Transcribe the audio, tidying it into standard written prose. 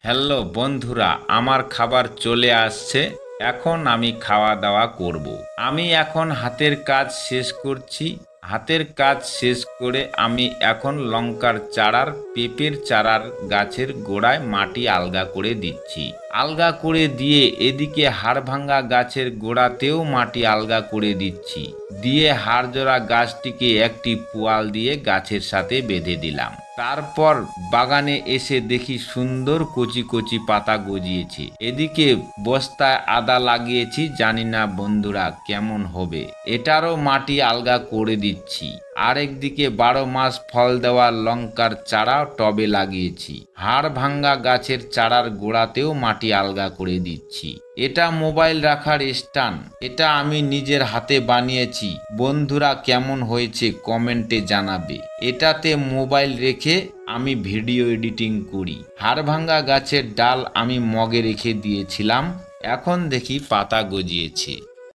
Hello বন্ধুরা, আমার খাবার চলে আসছে। এখন আমি খাওয়া দাওয়া করব। আমি এখন হাতের কাজ শেষ করছি। হাতের কাজ শেষ করে আমি এখন লঙ্কার চারার পেঁপের চারার গাছের গোড়ায় মাটি আলগা করে দিচ্ছি। আলগা করে দিয়ে এদিকে হাড়ভাঙ্গা গাছের গোড়াতেও মাটি আলগা করে দিচ্ছি। দিয়ে হাড়জোড়া গাছটিকে একটি পুয়াল দিয়ে গাছের সাথে বেঁধে দিলাম। তারপর বাগানে এসে দেখি সুন্দর কচি কচি পাতা গজিয়েছে। এদিকে বস্তায় আদা লাগিয়েছি, জানি না বন্ধুরা কেমন হবে। এটারও মাটি আলগা করে দিচ্ছি। আরেকদিকে 12 মাস ফল দেওয়া লঙ্কার চারা টবে লাগিয়েছি। হাড় ভাঙ্গা গাছের চারার গোড়াতেও মাটি আলগা করে দিচ্ছি। এটা মোবাইল রাখার স্ট্যান্ড। এটা আমি নিজের হাতে বানিয়েছি। বন্ধুরা কেমন হয়েছে কমেন্টে জানাবে। এটাতে মোবাইল রেখে আমি ভিডিও এডিটিং করি। হাড়ভাঙ্গা গাছের ডাল আমি মগে রেখে দিয়েছিলাম, এখন দেখি পাতা গজিয়েছে।